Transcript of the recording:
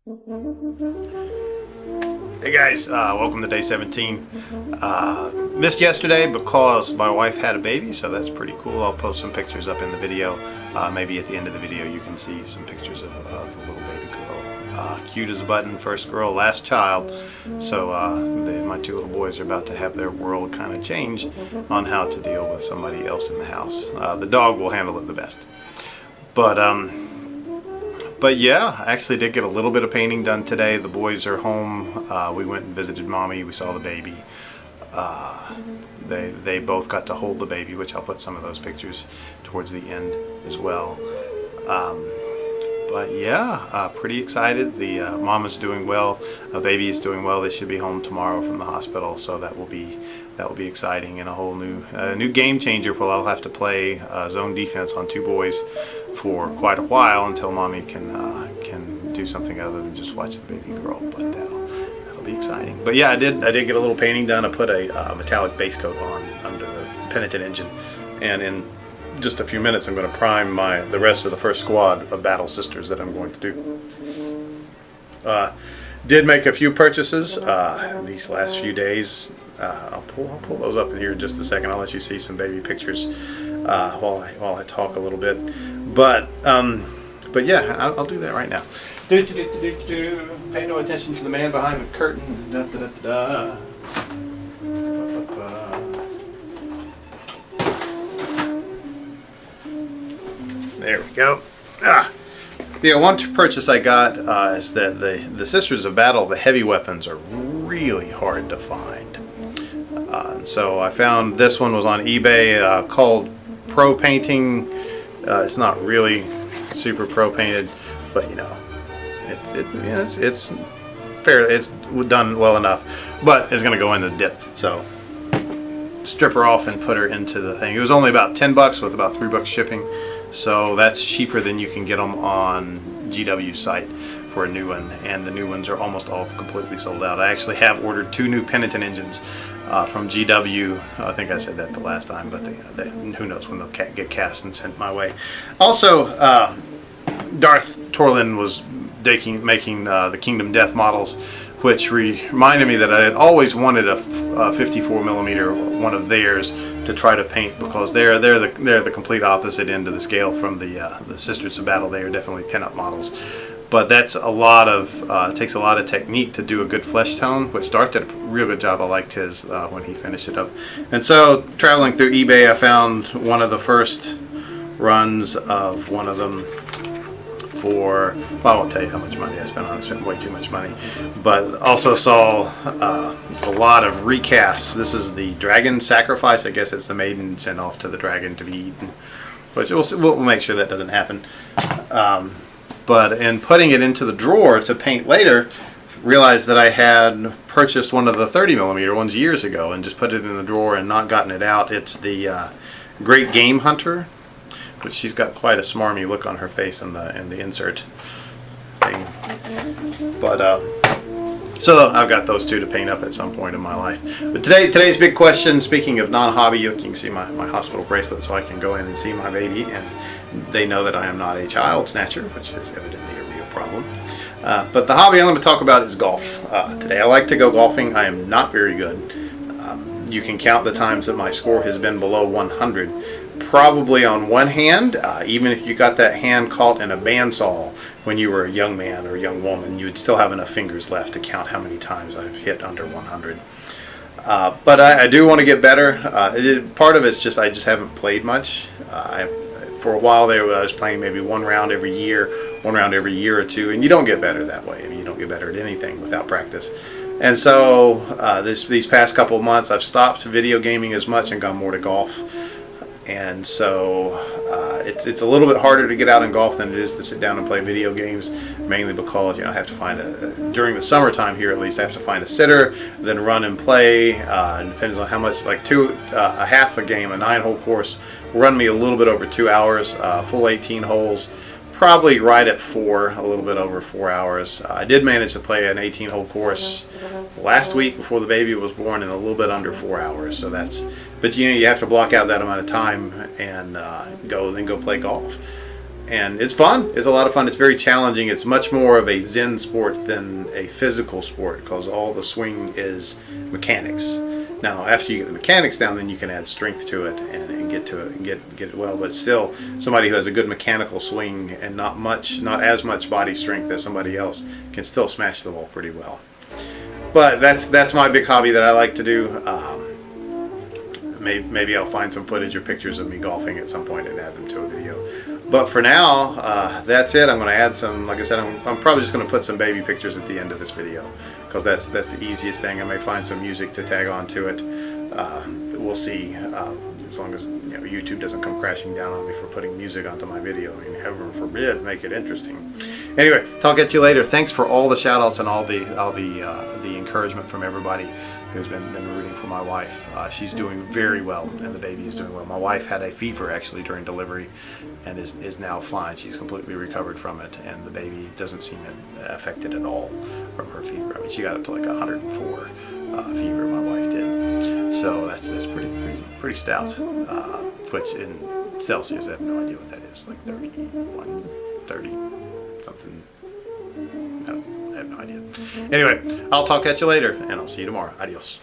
Hey guys, welcome to day 17. Missed yesterday because my wife had a baby, so that's pretty cool. I'll post some pictures up in the video. Maybe at the end of the video you can see some pictures of the little baby girl. Cute as a button, first girl, last child. So my two little boys are about to have their world kind of changed on how to deal with somebody else in the house. The dog will handle it the best. But yeah, I actually did get a little bit of painting done today. The boys are home. We went and visited mommy. We saw the baby. They both got to hold the baby, which I'll put some of those pictures towards the end as well. But yeah, pretty excited. The mama's doing well. Baby is doing well. They should be home tomorrow from the hospital, so that will be exciting and a whole new game changer. Well, I'll have to play zone defense on two boys for quite a while until mommy can do something other than just watch the baby girl. But that'll be exciting. But yeah, I did get a little painting done. I put a metallic base coat on under the Penitent engine, and in just a few minutes I'm going to prime the rest of the first squad of Battle Sisters that I'm going to do. Did make a few purchases these last few days. I'll pull those up in here in just a second. I'll let you see some baby pictures while I talk a little bit. But yeah, I'll do that right now. Pay no attention to the man behind the curtain. Da, da, da, da, da. There we go. The one purchase I got is that the Sisters of Battle, the heavy weapons, are really hard to find. So I found this one was on eBay called Pro Painting. It's not really super pro painted, but you know, it's fair. It's done well enough, but it's going to go in the dip. So strip her off and put her into the thing. It was only about $10 with about $3 shipping. So that's cheaper than you can get them on GW's site for a new one, and the new ones are almost all completely sold out. I actually have ordered 2 new Penitent engines from GW. I think I said that the last time, but who knows when they'll get cast and sent my way. Also, Darth Torlin was making the Kingdom Death models, which reminded me that I had always wanted a 54mm one of theirs to try to paint, because they're the complete opposite end of the scale from the Sisters of Battle. They are definitely pinup models, but that's a lot of it takes a lot of technique to do a good flesh tone, which Darth did a real good job. I liked his when he finished it up. And so traveling through eBay, I found one of the first runs of one of them for, well, I won't tell you how much money I spent on it. I spent way too much money. But also saw a lot of recasts. This is the Dragon Sacrifice. I guess it's the maiden sent off to the dragon to be eaten, which we'll make sure that doesn't happen. But in putting it into the drawer to paint later, realized that I had purchased one of the 30mm ones years ago and just put it in the drawer and not gotten it out. It's the Great Game Hunter, which she's got quite a smarmy look on her face in the insert thing. But so I've got those 2 to paint up at some point in my life. But today's big question, speaking of non-hobby, you can see my hospital bracelet, so I can go in and see my baby, and they know that I am not a child snatcher, which is evidently a real problem. But the hobby I'm going to talk about is golf. Today I like to go golfing. I am not very good. You can count the times that my score has been below 100. Probably on one hand. Even if you got that hand caught in a bandsaw when you were a young man or a young woman, you would still have enough fingers left to count how many times I've hit under 100. But I do want to get better. Part of it's just I just haven't played much. For a while there, I was playing maybe one round every year or two, and you don't get better that way. I mean, you don't get better at anything without practice. And so these past couple of months, I've stopped video gaming as much and gone more to golf. And so it's a little bit harder to get out and golf than it is to sit down and play video games, mainly because I have to find during the summertime here at least, I have to find a sitter, then run and play. It depends on how much, like a half a game, a 9-hole course will run me a little bit over 2 hours, full 18 holes, probably right at 4, a little bit over 4 hours. I did manage to play an 18-hole course last week before the baby was born in a little bit under 4 hours. So but you have to block out that amount of time and go play golf. And it's fun. It's a lot of fun. It's very challenging. It's much more of a zen sport than a physical sport because all the swing is mechanics. Now, after you get the mechanics down, then you can add strength to it and get to it and get it well. But still, somebody who has a good mechanical swing and not as much body strength as somebody else can still smash the ball pretty well. But that's my big hobby that I like to do. Maybe I'll find some footage or pictures of me golfing at some point and add them to a video. But for now, that's it. I'm going to add some, like I said, I'm probably just going to put some baby pictures at the end of this video because that's the easiest thing. I may find some music to tag on to it. We'll see, as long as YouTube doesn't come crashing down on me for putting music onto my video. I mean, heaven forbid, make it interesting. Anyway, talk at you later. Thanks for all the shout outs and all the encouragement from everybody who's been rooting for my wife. She's doing very well, and the baby is doing well. My wife had a fever actually during delivery and is now fine. She's completely recovered from it, and the baby doesn't seem affected at all from her fever. I mean, she got up to like 104 fever, my wife did. So that's pretty stout, which in Celsius, I have no idea what that is, like 31, 30, something. I have no idea. Anyway, I'll talk at you later, and I'll see you tomorrow. Adios.